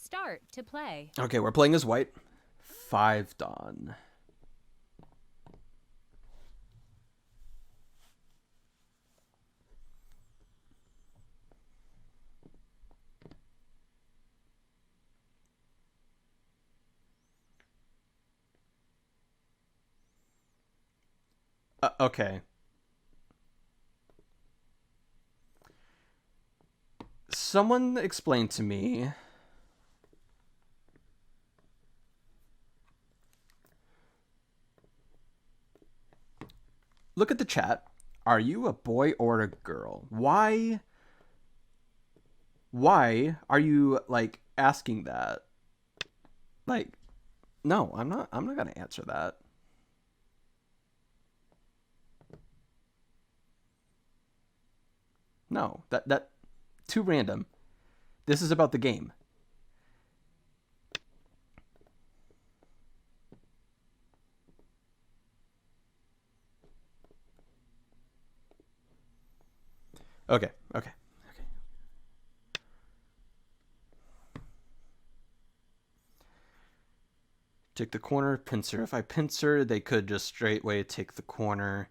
Start to play. Okay, we're playing as white. 5 Dawn. Okay. Someone explained to me. Look at the chat. Are you a boy or a girl? Why are you like asking that? Like, no, I'm not going to answer that. No, that too random. This is about the game. Okay. Take the corner, pincer. If I pincer, they could just straightway take the corner.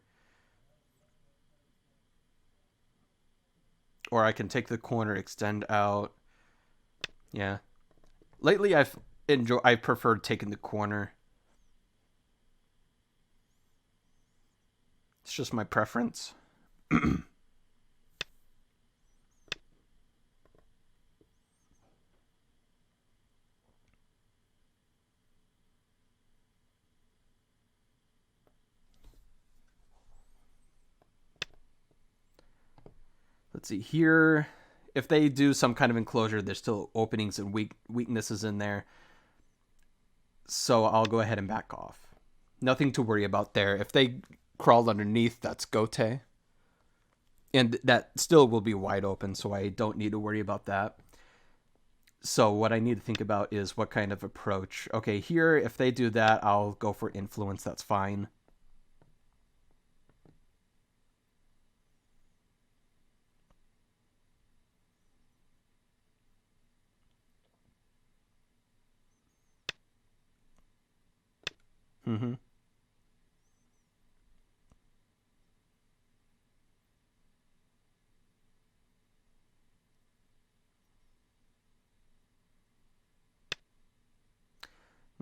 Or I can take the corner, extend out. Yeah. Lately I've preferred taking the corner. It's just my preference. Let's see here. If they do some kind of enclosure, there's still openings and weaknesses in there. So I'll go ahead and back off. Nothing to worry about there. If they crawl underneath, that's Gote. And that still will be wide open, so I don't need to worry about that. So what I need to think about is what kind of approach. Okay, here, if they do that, I'll go for influence. That's fine. Mm-hmm.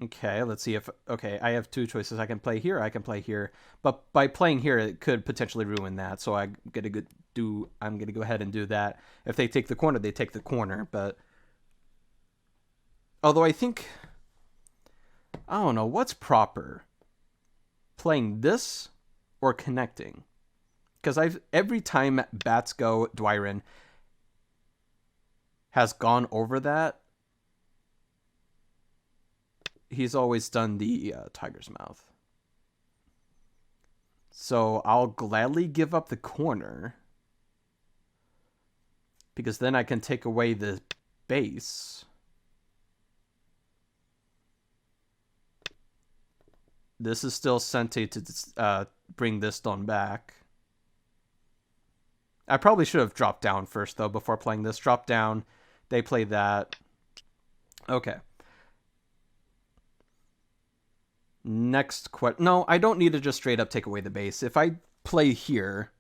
Okay, let's see if... Okay, I have 2 choices. I can play here, I can play here. But by playing here, it could potentially ruin that. So I'm gonna go ahead and do that. If they take the corner, they take the corner. But... Although I think... I don't know, what's proper? Playing this or connecting? Because every time bats go, Dwyron has gone over that. He's always done the tiger's mouth. So I'll gladly give up the corner. Because then I can take away the base. This is still Sente to bring this stone back. I probably should have dropped down first, though, before playing this. Drop down. They play that. Okay. Next question. No, I don't need to just straight up take away the base. If I play here...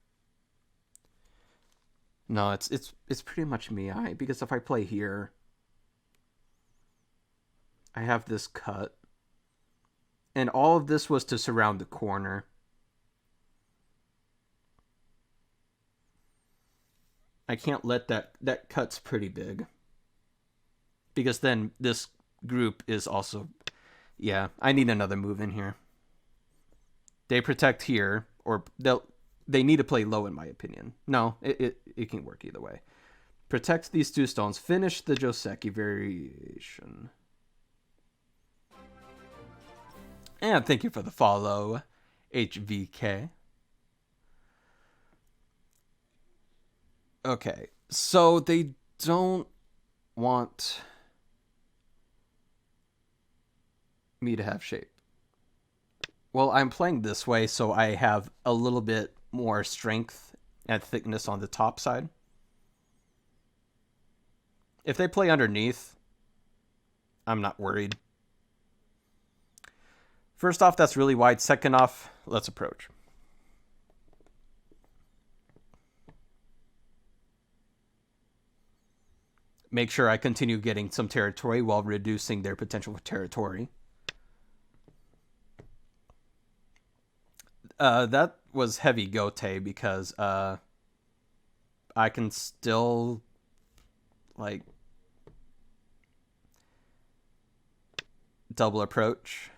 No, it's pretty much me. Because if I play here... I have this cut. And all of this was to surround the corner. I can't let that cut's pretty big. Because then this group is also... Yeah, I need another move in here. They protect here, or they need to play low in my opinion. No, it can work either way. Protect these 2 stones. Finish the joseki variation. And thank you for the follow, HVK. Okay, so they don't want me to have shape. Well, I'm playing this way, so I have a little bit more strength and thickness on the top side. If they play underneath, I'm not worried. First off, that's really wide. Second off, let's approach. Make sure I continue getting some territory while reducing their potential for territory. That was heavy Gote because I can still like double approach.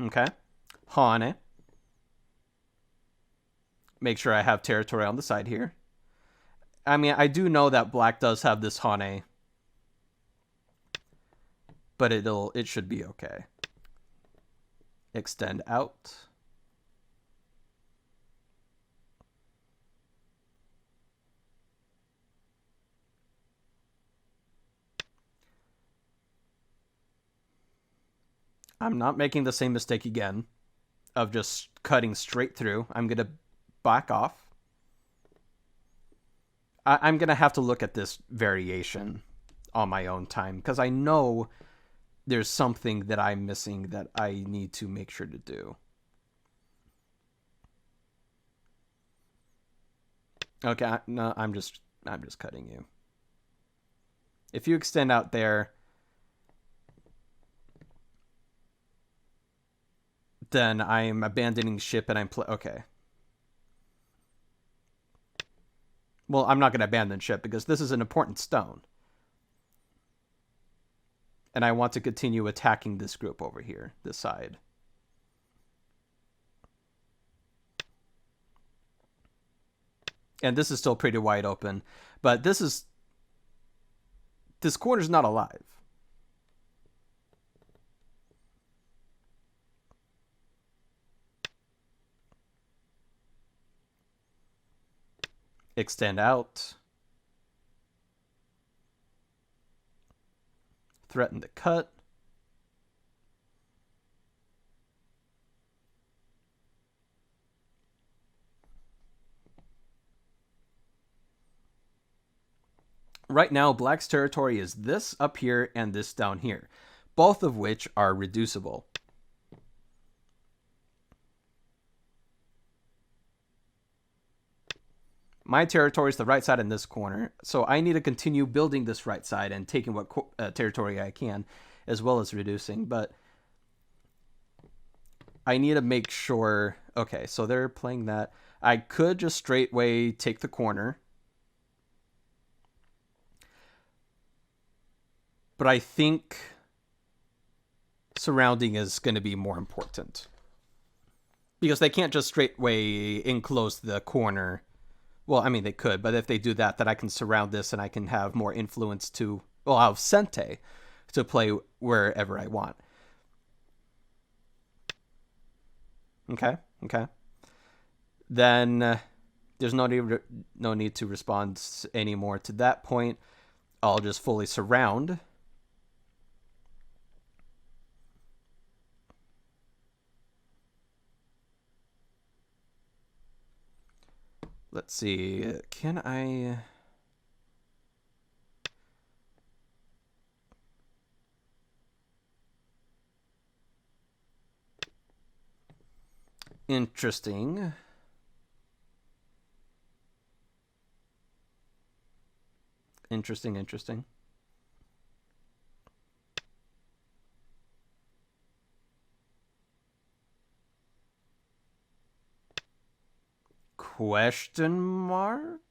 Okay. Hane. Make sure I have territory on the side here. I mean, I do know that black does have this Hane, but it should be okay. Extend out. I'm not making the same mistake again of just cutting straight through. I'm going to back off. I'm going to have to look at this variation on my own time because I know there's something that I'm missing that I need to make sure to do. Okay, no, I'm just cutting you. If you extend out there, then I'm abandoning ship and okay. Well, I'm not going to abandon ship because this is an important stone. And I want to continue attacking this group over here, this side. And this is still pretty wide open, but this corner's not alive. Extend out. Threaten to cut. Right now, black's territory is this up here and this down here, both of which are reducible. My territory is the right side in this corner, so I need to continue building this right side and taking what territory I can, as well as reducing. But I need to make sure. Okay, so they're playing that. I could just straightway take the corner, but I think surrounding is going to be more important because they can't just straightway enclose the corner. Well, I mean, they could, but if they do that, then I can surround this and I can have more influence to, well, I'll have Sente to play wherever I want. Okay. Then there's no need to respond anymore to that point. I'll just fully surround. Let's see. Can I... Interesting. Interesting. Question mark?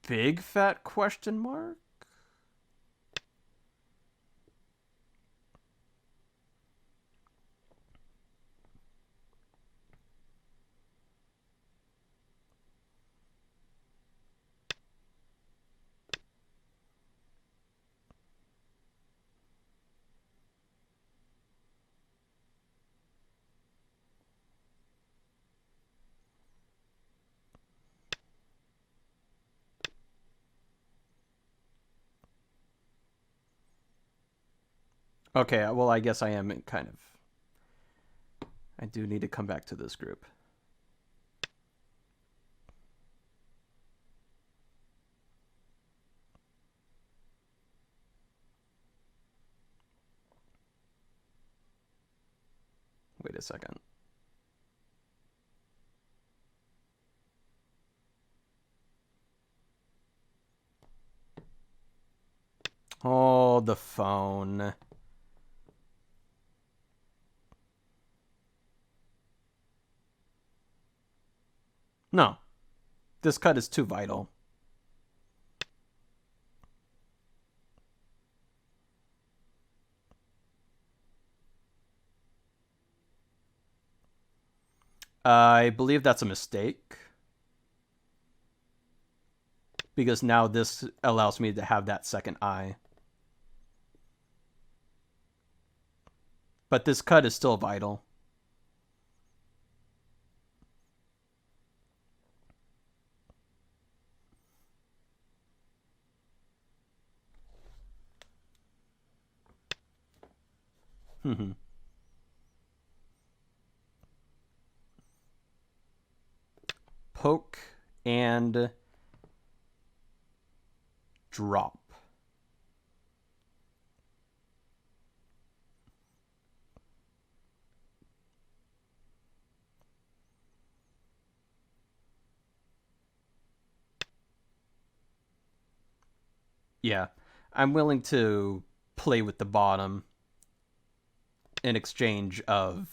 Big fat question mark? Okay, well, I guess I am kind of... I do need to come back to this group. Wait a second. Oh, the phone. No, this cut is too vital. I believe that's a mistake. Because now this allows me to have that second eye. But this cut is still vital. Poke and drop. Yeah, I'm willing to play with the bottom in exchange of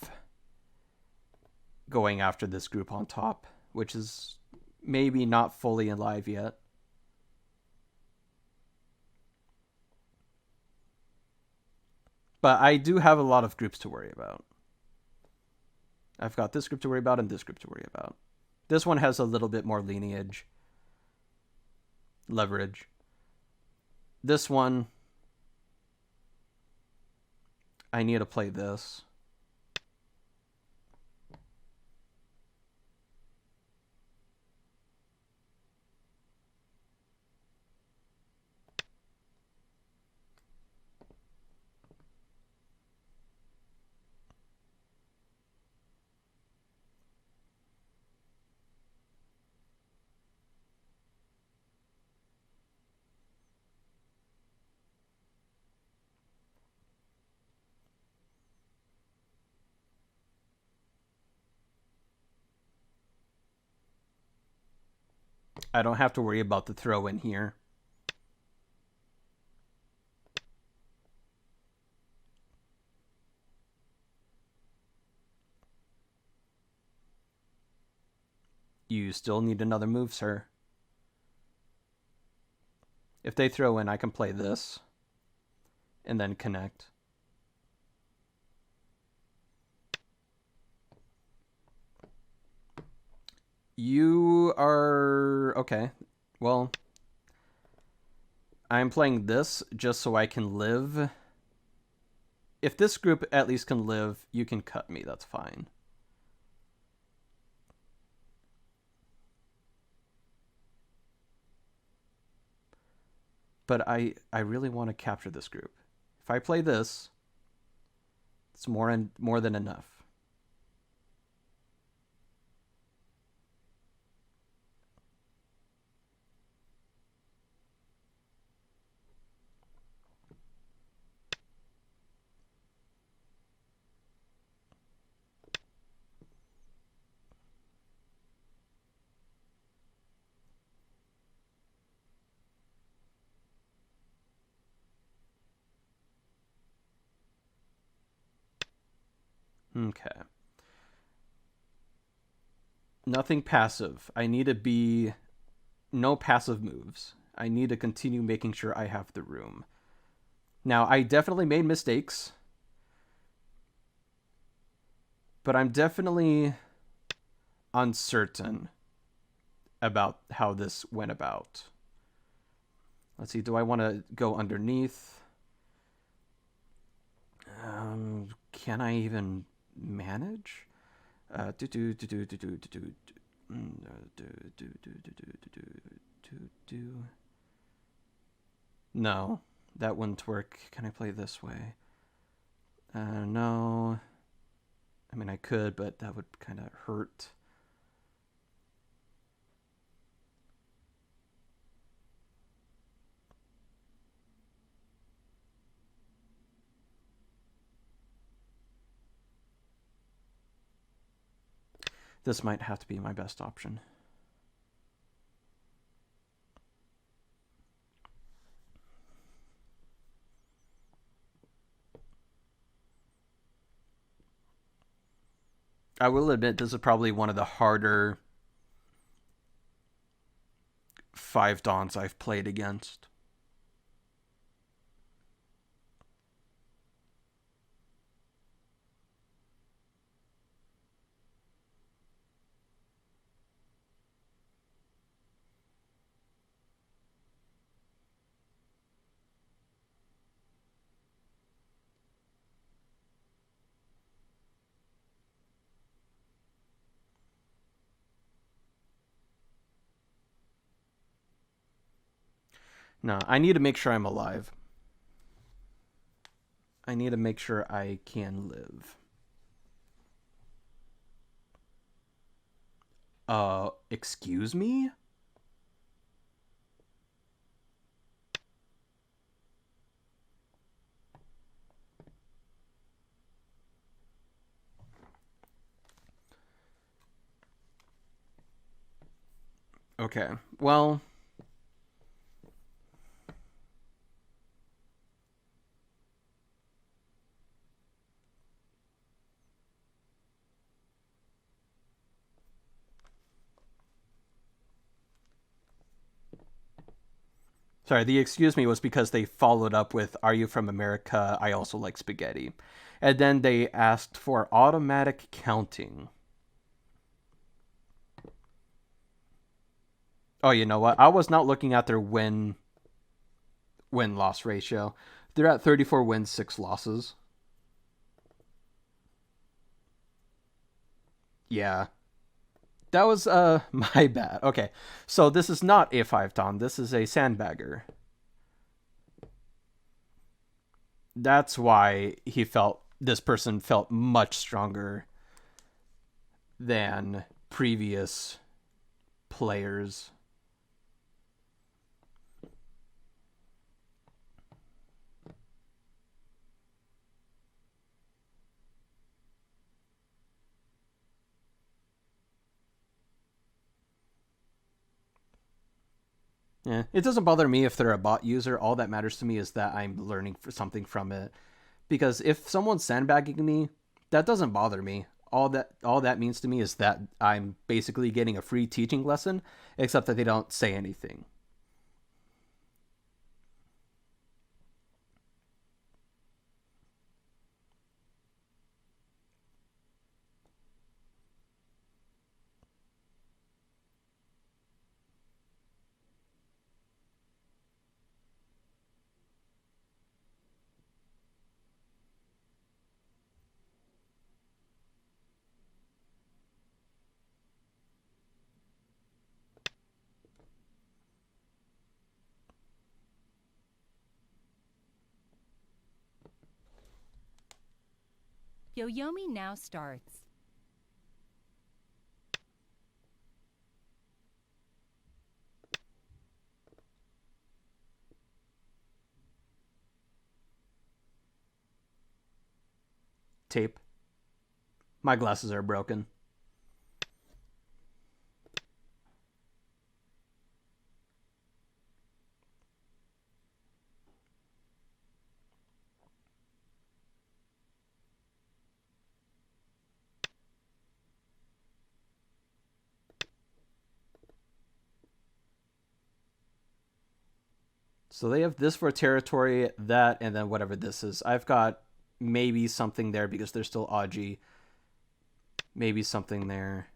going after this group on top, which is maybe not fully alive yet. But I do have a lot of groups to worry about. I've got this group to worry about and this group to worry about. This one has a little bit more lineage, leverage. This one, I need to play this. I don't have to worry about the throw in here. You still need another move, sir. If they throw in, I can play this and then connect. You are... Okay. Well, I'm playing this just so I can live. If this group at least can live, you can cut me. That's fine. But I really want to capture this group. If I play this, it's more than enough. Okay. Nothing passive. I need to be... No passive moves. I need to continue making sure I have the room. Now, I definitely made mistakes. But I'm definitely uncertain about how this went about. Let's see, do I want to go underneath? Can I even manage? No, that wouldn't work. Can I play this way? No. I mean, I could, but that would kind of hurt. This might have to be my best option. I will admit this is probably one of the harder 5 Dons I've played against. No, I need to make sure I'm alive. I need to make sure I can live. Excuse me? Okay, well. Sorry, the excuse me was because they followed up with, "Are you from America? I also like spaghetti." And then they asked for automatic counting. Oh, you know what? I was not looking at their win loss ratio. They're at 34 wins, 6 losses. Yeah. That was my bad. Okay. So this is not a 5 ton. This is a sandbagger. That's why this person felt much stronger than previous players. Yeah, it doesn't bother me if they're a bot user. All that matters to me is that I'm learning something from it. Because if someone's sandbagging me, that doesn't bother me. All that means to me is that I'm basically getting a free teaching lesson, except that they don't say anything. Yoyomi now starts. Tape. My glasses are broken. So they have this for territory, that, and then whatever this is. I've got maybe something there because they're still Aji. Maybe something there.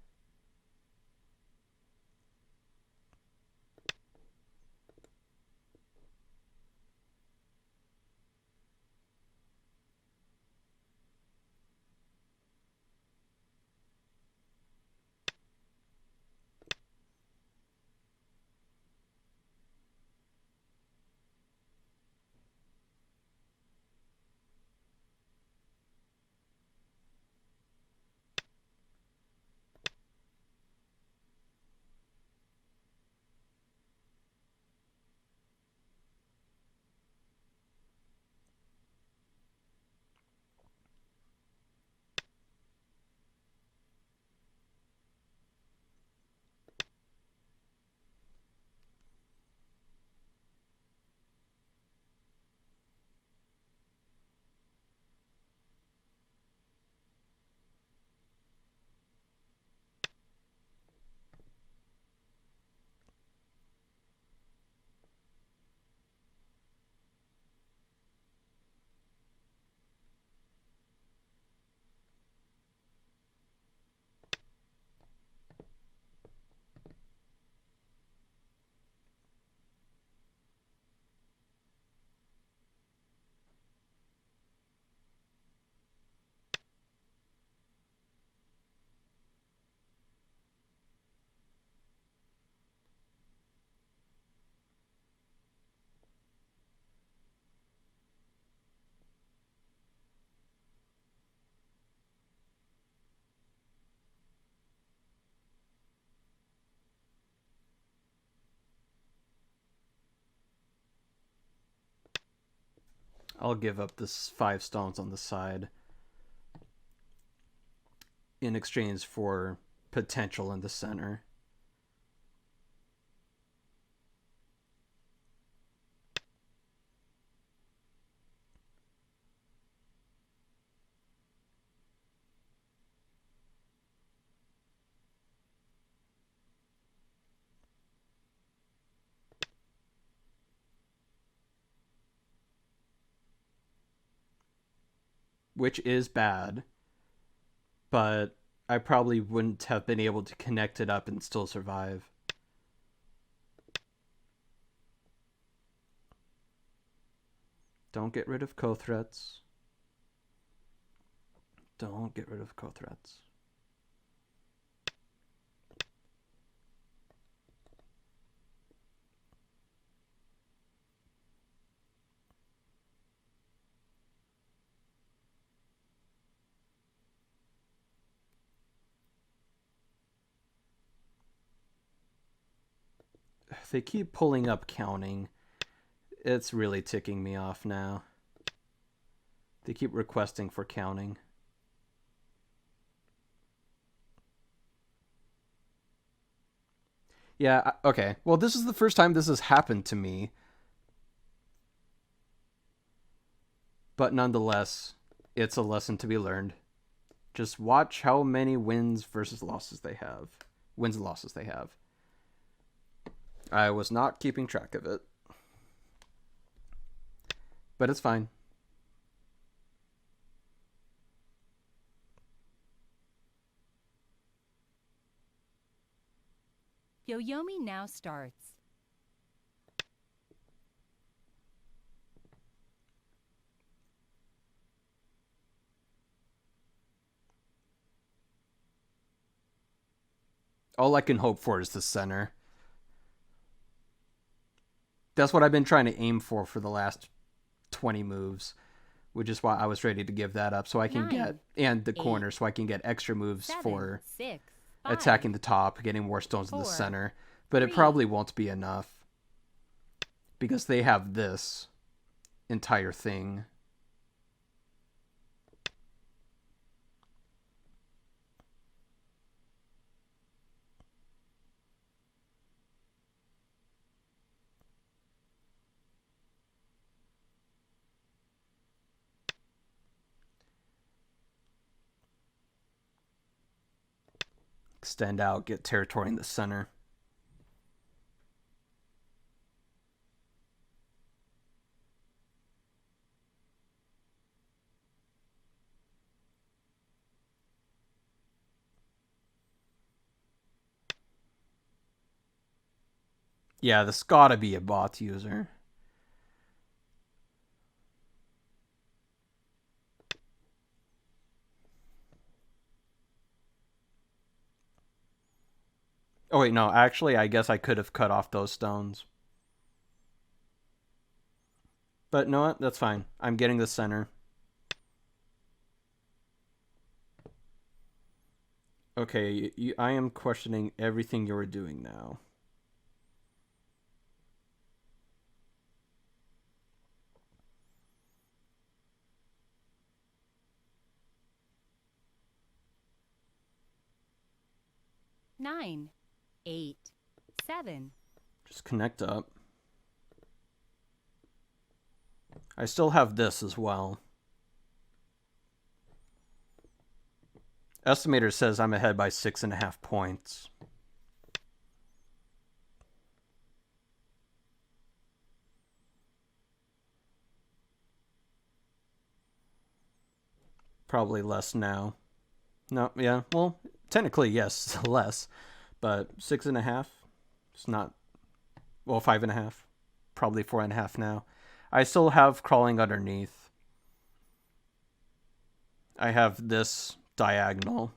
I'll give up this 5 stones on the side in exchange for potential in the center. Which is bad, but I probably wouldn't have been able to connect it up and still survive. Don't get rid of co-threats. Don't get rid of co-threats. They keep pulling up counting. It's really ticking me off now. They keep requesting for counting. Yeah, okay. Well, this is the first time this has happened to me. But nonetheless, it's a lesson to be learned. Just watch how many wins versus losses they have. Wins and losses they have. I was not keeping track of it. But it's fine. Yoyomi now starts. All I can hope for is the center. That's what I've been trying to aim for the last 20 moves, which is why I was ready to give that up so I can 9, get, and the 8, corner, so I can get extra moves 7, for 6, 5, attacking the top, getting more stones in the 4, center. But it 3. probably won't be enough because they have this entire thing. Extend out, get territory in the center. Yeah, this gotta be a bot user. Oh wait, no, actually I guess I could have cut off those stones. But no, what? That's fine. I'm getting the center. Okay, I am questioning everything you're doing now. Nine, 8, 7. Just connect up. I still have this as well. Estimator says I'm ahead by 6.5 points. Probably less now. No, yeah, well, technically, yes, less. But 6.5, it's not, well, 5.5. Probably 4.5 now. I still have crawling underneath. I have this diagonal.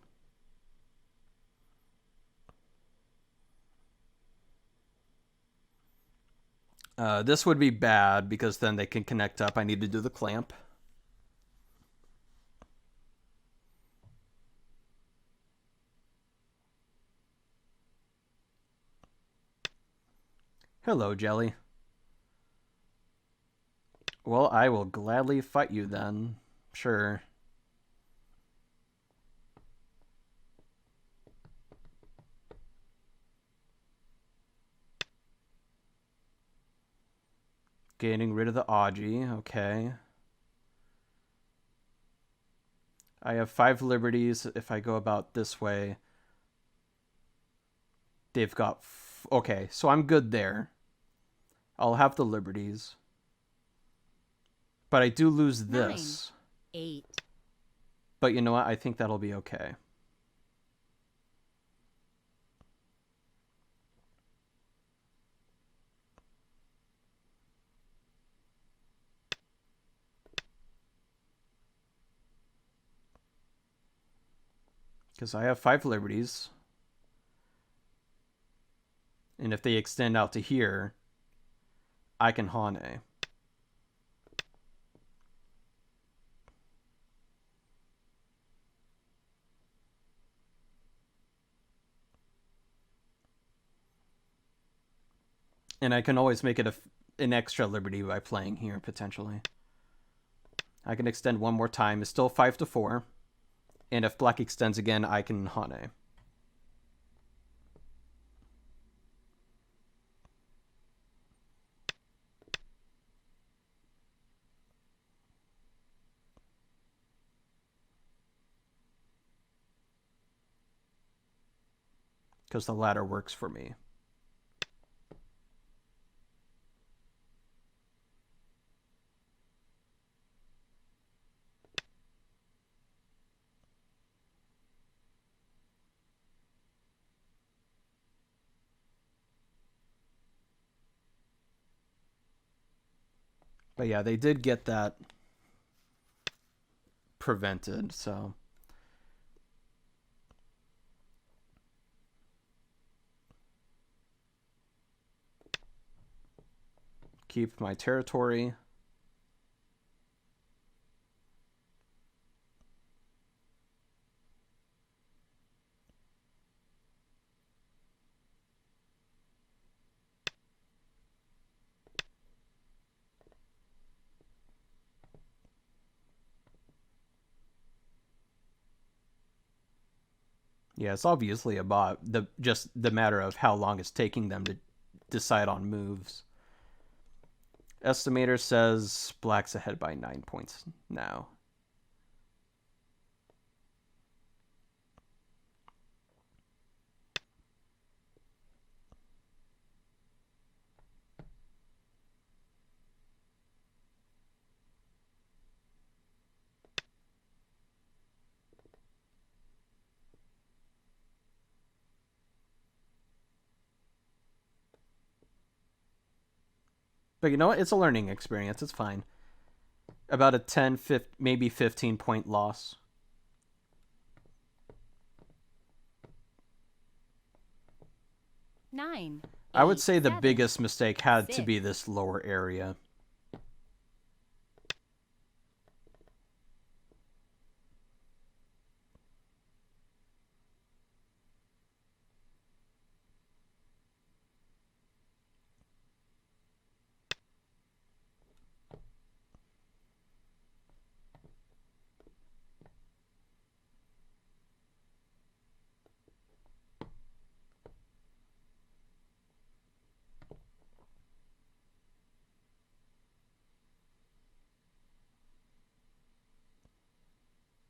This would be bad because then they can connect up. I need to do the clamp. Hello, Jelly. Well, I will gladly fight you then. Sure. Getting rid of the Aji. Okay. I have 5 liberties. If I go about this way, they've got... Okay, so I'm good there. I'll have the liberties. But I do lose this. 9, 8. But you know what? I think that'll be okay. Because I have 5 liberties. And if they extend out to here, I can Hane. And I can always make it an extra liberty by playing here, potentially. I can extend one more time. It's still 5 to 4. And if black extends again, I can Hane. Because the ladder works for me. But yeah, they did get that prevented, so... Keep my territory. Yeah, it's obviously about just the matter of how long it's taking them to decide on moves. Estimator says black's ahead by 9 points now. But you know what? It's a learning experience. It's fine. About a 10, 15, maybe 15 point loss. Nine. I would 8, say the 7. biggest mistake had to 6. be this lower area.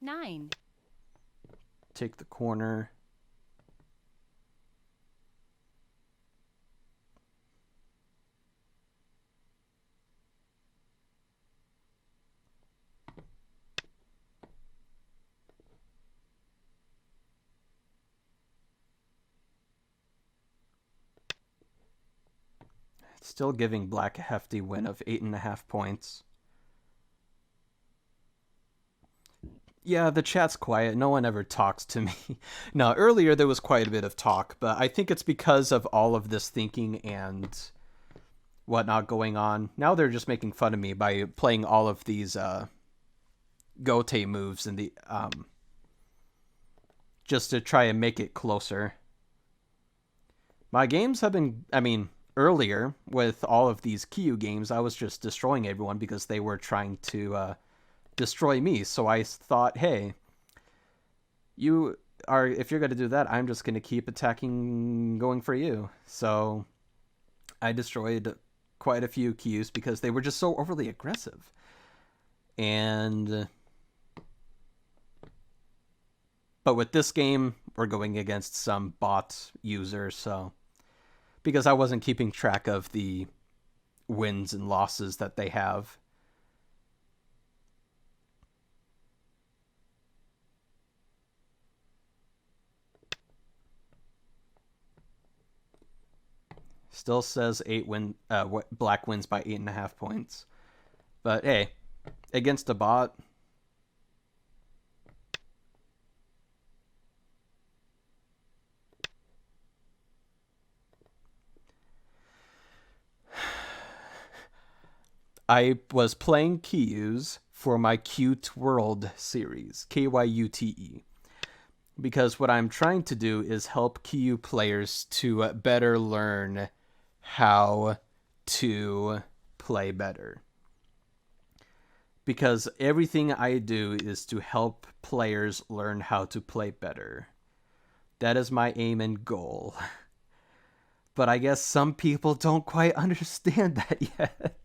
Nine. Take the corner. Still giving black a hefty win of 8.5 points. Yeah, the chat's quiet. No one ever talks to me. No, earlier there was quite a bit of talk, but I think it's because of all of this thinking and whatnot going on. Now they're just making fun of me by playing all of these Gote moves in the just to try and make it closer. My games have been, I mean, earlier with all of these Kyu games, I was just destroying everyone because they were trying to destroy me. So I thought, hey, you are, if you're going to do that, I'm just going to keep attacking, going for you. So I destroyed quite a few Kyus because they were just so overly aggressive. And but with this game, we're going against some bot user, so because I wasn't keeping track of the wins and losses that they have. Still says black wins by 8.5 points. But hey, against a bot, I was playing Kyus for my Cute World series, Kyute. Because what I'm trying to do is help Kyu players to better learn how to play better. Because everything I do is to help players learn how to play better. That is my aim and goal. But I guess some people don't quite understand that yet.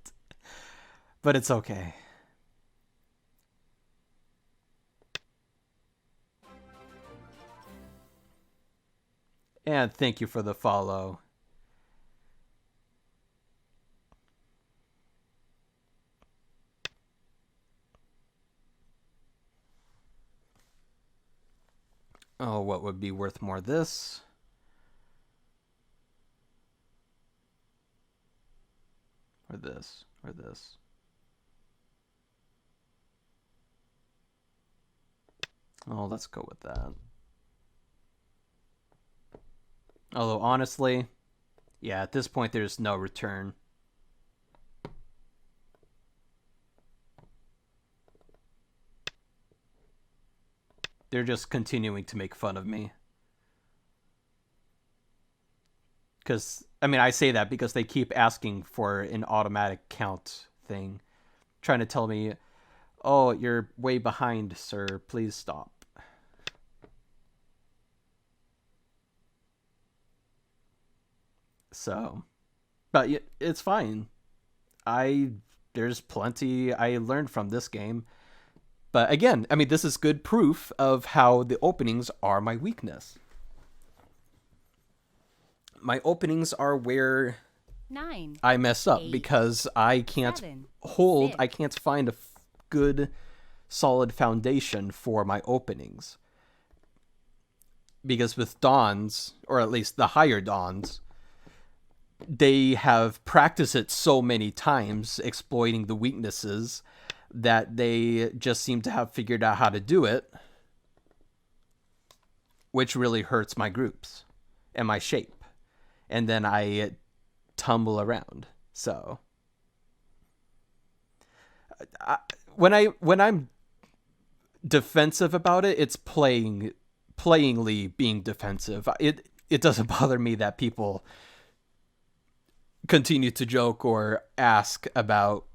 But it's okay. And thank you for the follow. Oh, what would be worth more? This? Or this? Or this? Oh, let's go with that. Although, honestly, yeah, at this point, there's no return. They're just continuing to make fun of me. Because, I mean, I say that because they keep asking for an automatic count thing. Trying to tell me, oh, you're way behind, sir. Please stop. So, but it's fine. There's plenty I learned from this game. But again, I mean, this is good proof of how the openings are my weakness. My openings are where 9, I mess up 8, because I can't 7, I 6. can't find a good, solid foundation for my openings. Because with Dawns, or at least the higher Dawns, they have practiced it so many times, exploiting the weaknesses, that they just seem to have figured out how to do it, which really hurts my groups and my shape. And then I tumble around. So when I'm defensive about it, it's playingly being defensive. It doesn't bother me that people continue to joke or ask about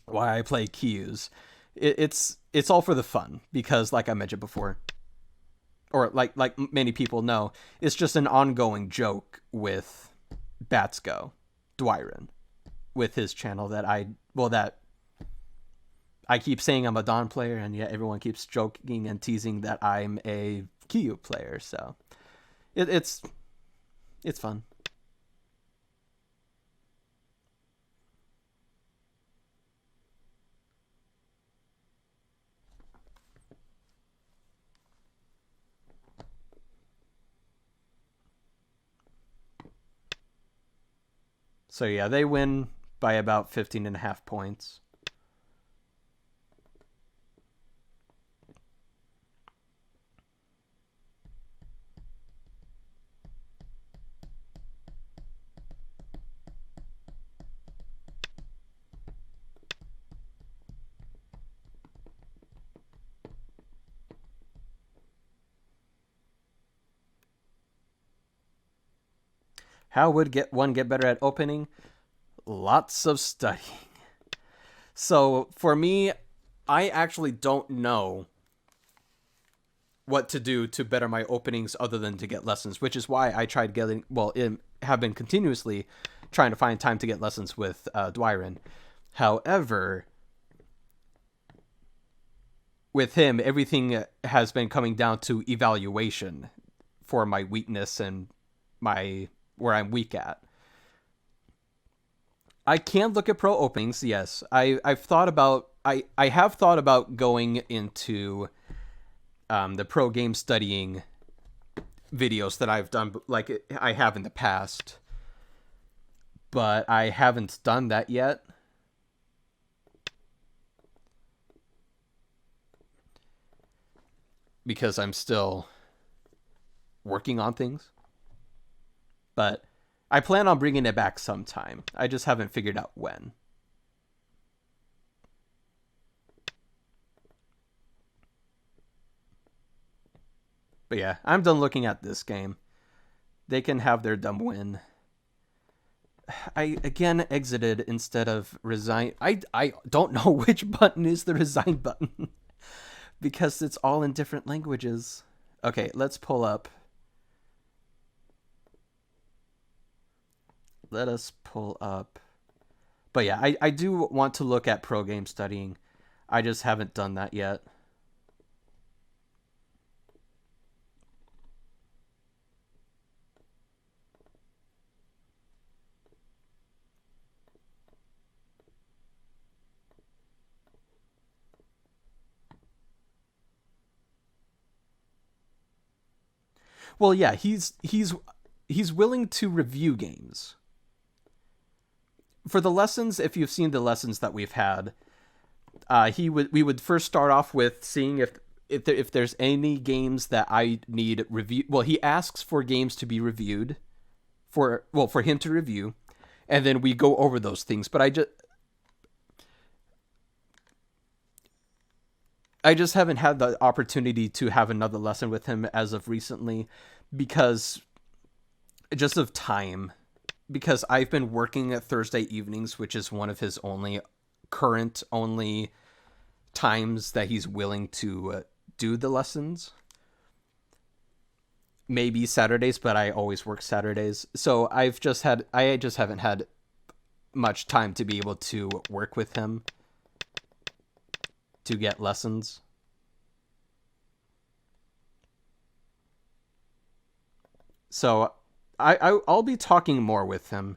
why I play Kyus. It's all for the fun because, like I mentioned before, or like many people know, it's just an ongoing joke with Batsko, Dwyron, with his channel that I keep saying I'm a Dawn player, and yet everyone keeps joking and teasing that I'm a Kyu player. So it's fun. So yeah, they win by about 15.5 points. How would get better at opening? Lots of studying. So for me, I actually don't know what to do to better my openings other than to get lessons, which is why I tried getting, have been continuously trying to find time to get lessons with Dwyron. However, with him, everything has been coming down to evaluation for my weakness and my where I'm weak at. I can look at pro openings, yes. I have thought about going into the pro game studying videos that I've done, like I have in the past, but I haven't done that yet. Because I'm still working on things. But I plan on bringing it back sometime. I just haven't figured out when. But yeah, I'm done looking at this game. They can have their dumb win. I again exited instead of resign. I don't know which button is the resign button because it's all in different languages. Okay, let's pull up. Let us pull up. But yeah, I do want to look at pro game studying. I just haven't done that yet. Well, yeah, he's willing to review games. For the lessons, if you've seen the lessons that we've had, we would first start off with seeing if there's any games that I need review. Well, he asks for games to be reviewed for him to review, and then we go over those things. But I just haven't had the opportunity to have another lesson with him as of recently because just of time. Because I've been working at Thursday evenings, which is one of his only times that he's willing to do the lessons. Maybe Saturdays, but I always work Saturdays. So I just haven't had much time to be able to work with him to get lessons. So I'll be talking more with him.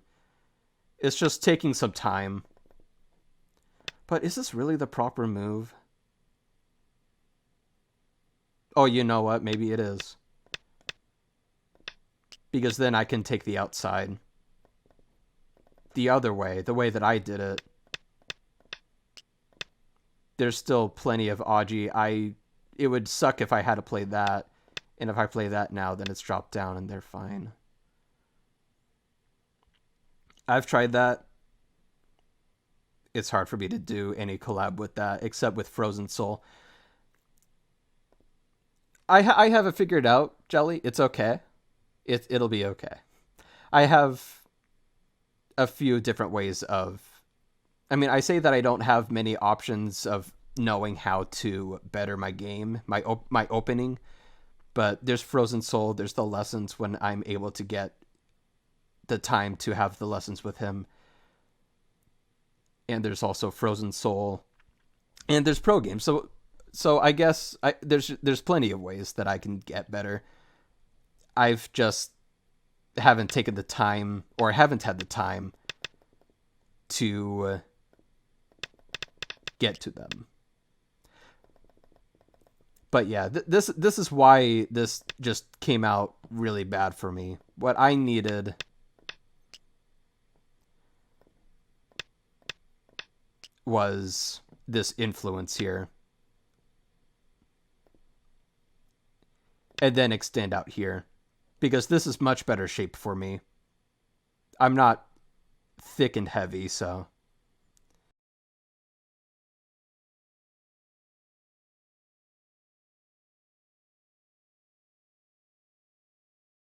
It's just taking some time. But is this really the proper move? Oh, you know what? Maybe it is. Because then I can take the outside. The other way, the way that I did it. There's still plenty of Aji. It would suck if I had to play that. And if I play that now, then it's dropped down and they're fine. I've tried that. It's hard for me to do any collab with that, except with Frozen Soul. I have it figured out, Jelly. It's okay. It'll be okay. I have a few different ways of... I mean, I say that I don't have many options of knowing how to better my game, my opening, but there's Frozen Soul, there's the lessons when I'm able to get the time to have the lessons with him. And there's also Frozen Soul. And there's pro games. So I guess there's plenty of ways that I can get better. I've just haven't taken the time, or haven't had the time to get to them. But yeah, this is why this just came out really bad for me. What I needed was this influence here. And then extend out here. Because this is much better shape for me. I'm not thick and heavy, so...